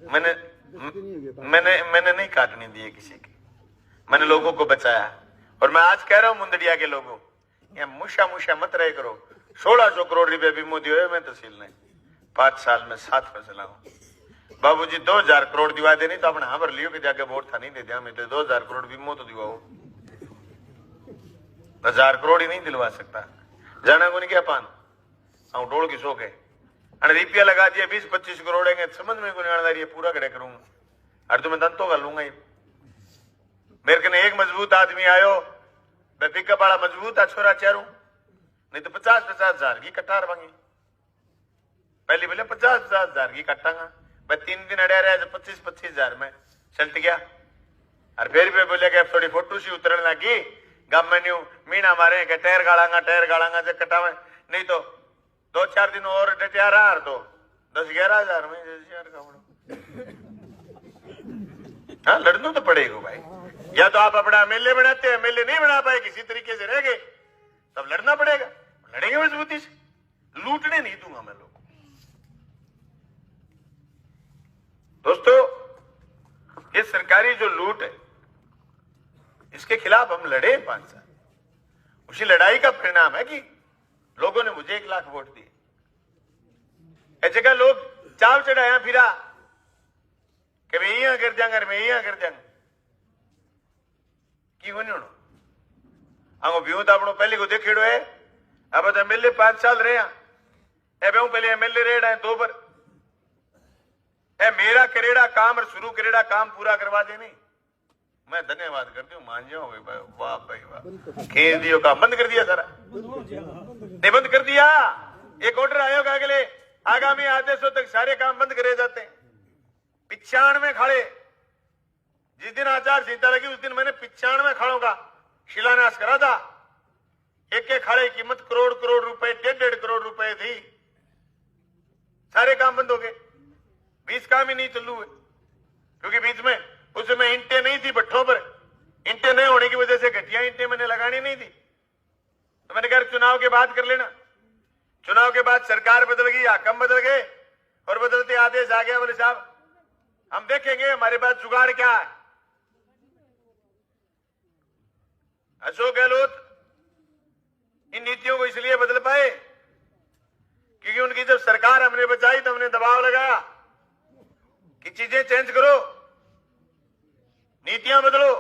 मैंने मैंने नहीं काटने दिए किसी की, मैंने लोगों को बचाया। और मैं आज कह रहा हूं मुंदड़िया के लोगों, यहाँ मुशा मुशा मत रहे करो। 1600 करोड़ रुपए भी मोदी हुए मैं तहसील ने 5 साल में 7 फैसला हूं। बाबूजी 2000 करोड़ दिवा देनी तो अपने हाँ भर लियो कि जाके वोट था नहीं दे दिया मैं तो 2000 करोड़ भी मो तो दिवाओ, 1000 करोड़ ही नहीं दिलवा सकता। जाना को नहीं क्या पान हम डोल की शौक है अरे रुपया लगा दिया 20-25 करोड़ है समझ में को नहीं आना ये पूरा खड़े करूंगा अरे तो मैं दंतों का लूंगा ये। मेरे कने एक मजबूत आदमी आयो मैं पिकअप वाला मजबूत आ छोरा चारू नहीं तो 50-50 हजार की कटार मांगी पहले बोले 50-50 हजार की कटांगा मैं 3 दिन अड़े रहे 25-25 हजार में चलत गया। और फिर भी बोले कि थोड़ी फोटो सी उतरने लगी गम में न्यू मीना मारे के टायर गाड़ांगा जो कटावे नहीं तो 2-4 दिन और डटिया रहा तो 10-11 हजार में हाँ लड़ना तो पड़ेगा भाई। या तो आप अपना एमएलए बनाते हैं, एमएलए नहीं बना पाए किसी तरीके से रह गए तब लड़ना पड़ेगा, लड़ेंगे मजबूती से, लूटने नहीं दूंगा मैं लोग। दोस्तों ये सरकारी जो लूट है इसके खिलाफ हम लड़े 5 साल, उसी लड़ाई का परिणाम है कि लोगों ने मुझे 1 लाख वोट दिए। इस जगह लोग चाव चढ़ाया फिरा कि मैं यहां कर जाऊंगा मैं यहां कर जाऊंगा की होनी होनो आगो व्यू तो अपनो पहले को देखेड़ो है। अब तो एमएलए 5 साल रहे ए मैं पहले एमएलए रेड है 2 पर ए मेरा करेड़ा काम और शुरू करेड़ा काम पूरा करवा दे नहीं मैं धन्यवाद करती हूँ मान जाओ वाह भाई वाह खेल दियो काम बंद कर दिया सारा नहीं बंद कर दिया। एक ऑर्डर आएगा अगले आगामी आदेशों तक सारे काम बंद करे जाते हैं। 95 खड़े जिस दिन आचार संहिता लगी उस दिन मैंने 95 खड़ों का शिलान्यास करा था। एक खड़े की कीमत करोड़ रुपए 1.5 करोड़ रुपए थी, सारे काम बंद हो गए। 20 काम ही नहीं चालू है क्योंकि बीच में उस समय ईंटें नहीं थी भट्ठों पर, ईंटें नहीं होने की वजह से घटिया ईंटें मैंने लगानी नहीं थी तो मैंने कहा चुनाव के बाद कर लेना। चुनाव के बाद सरकार बदल गई, हाकम बदल गए और बदलते आदेश आ गया बोले साहब हम देखेंगे हमारे पास जुगाड़ क्या है। अशोक गहलोत इन नीतियों को इसलिए बदल पाए क्योंकि उनकी जब सरकार हमने बचाई तो हमने दबाव लगाया कि चीजें चेंज करो, नीतियां बदलो,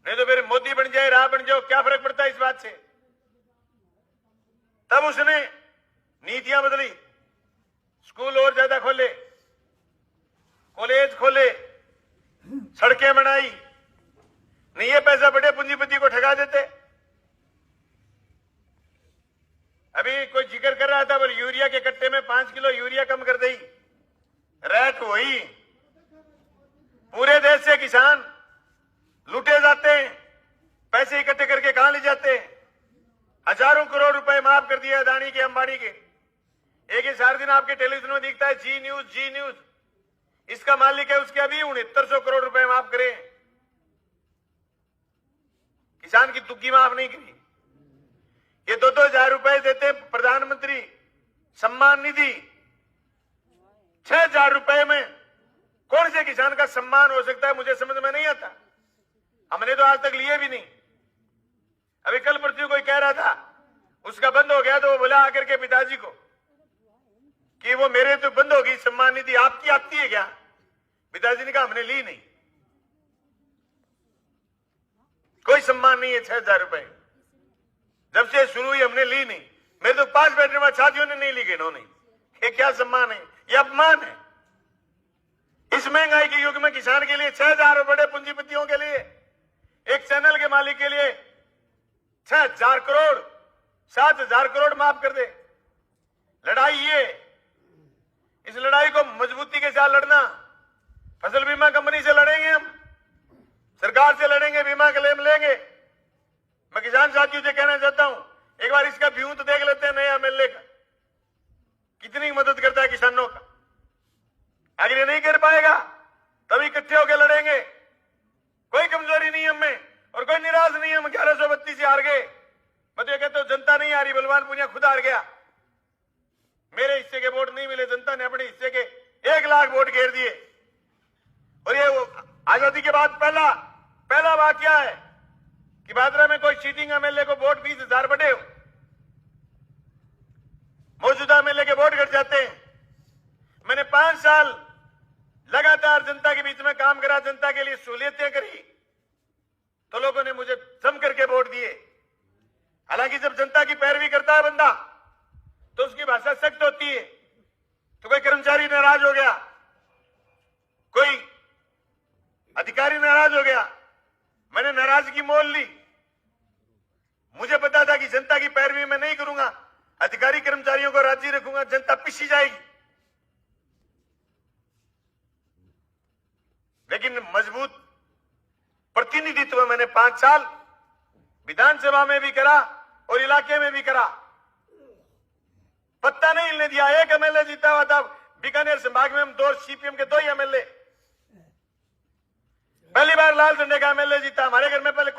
नहीं तो फिर मोदी बन जाए राह बन जाओ क्या फर्क पड़ता है इस बात से। तब उसने नीतियां बदली, स्कूल और ज्यादा खोले, कॉलेज खोले, सड़कें बनाई, नहीं ये पैसा बड़े पूंजीपति को ठगा देते। अभी कोई जिक्र कर रहा था बोले यूरिया के कट्टे में 5 किलो यूरिया कम कर दी, रैट वही। पूरे देश से किसान लूटे जाते हैं, पैसे इकट्ठे करके कहां ले जाते हैं। हजारों करोड़ रुपए माफ कर दिए अदानी के अंबानी के। एक ही सारे दिन आपके टेलीविजन में दिखता है जी न्यूज इसका मालिक है उसके अभी 6900 करोड़ रुपए माफ करे, किसान की तुक्की माफ नहीं करी। ये 2-2 हजार रुपए देते प्रधानमंत्री सम्मान निधि, 6,000 रुपए में कौन से किसान का सम्मान हो सकता है मुझे समझ में नहीं आता। हमने तो आज तक लिए भी नहीं। अभी कल परसों कोई कह रहा था उसका बंद हो गया तो वो बोला आकर के पिताजी को कि वो मेरे तो बंद हो गई सम्मान निधि, आपकी आती है क्या। पिताजी ने कहा हमने ली नहीं, कोई सम्मान नहीं है। 6,000 रुपए जब से शुरू हुई हमने ली नहीं। मेरे तो 5 बैठने वाले साथियों ने नहीं ली, इन्होंने ये क्या सम्मान है, ये अपमान है। इस महंगाई के युग में किसान के लिए 6,000 बड़े पूंजीपतियों के लिए, एक चैनल के मालिक के लिए 6,000 करोड़ 7,000 करोड़ माफ कर दे। लड़ाई ये, इस लड़ाई को मजबूती के साथ लड़ना। फसल बीमा कंपनी से लड़ेंगे हम, सरकार से लड़ेंगे, बीमा क्लेम लेंगे। मैं किसान साथियों से कहना चाहता हूं एक बार इसका व्यू तो देख लेते हैं नया एमएलए का, कितनी मदद करता है किसानों का। अगर ये नहीं कर पाएगा तभी इकट्ठे होकर लड़ेंगे। कोई कमजोरी नहीं हम में और कोई निराश नहीं है। हम 1132 से हार गए, मैं तो ये कहता हूं जनता नहीं हारी, बलवान पुनिया खुद हार गया। मेरे हिस्से के वोट नहीं मिले, जनता ने अपने हिस्से के 1 लाख वोट घेर दिए। और ये आजादी के बाद पहला वाकया है कि भादरा में कोई चीटिंग एमएलए को वोट 20,000 बटे हो। मौजूदा एमएलए के वोट घट जाते हैं। मैंने 5 साल लगातार जनता के बीच में काम करा, जनता के लिए सहूलियतें करी, तो लोगों ने मुझे जम करके वोट दिए। हालांकि जब जनता की पैरवी करता है बंदा तो उसकी भाषा सख्त होती है। तो कोई कर्मचारी नाराज हो गया, कोई अधिकारी नाराज हो गया, मैंने नाराजगी मोल ली। मुझे पता था कि जनता की पैरवी मैं नहीं करूंगा, अधिकारी कर्मचारियों को राजी रखूंगा, जनता पिसी जाएगी। लेकिन मजबूत प्रतिनिधित्व मैंने 5 साल विधानसभा में भी करा और इलाके में भी करा। पत्ता नहीं हिलने दिया। 1 एमएलए जीता हुआ था बीकानेर संभाग में, हम 2 सीपीएम के 2 ही एमएलए। पहली बार लाल झंडे का एमएलए जीता। हमारे घर में पहले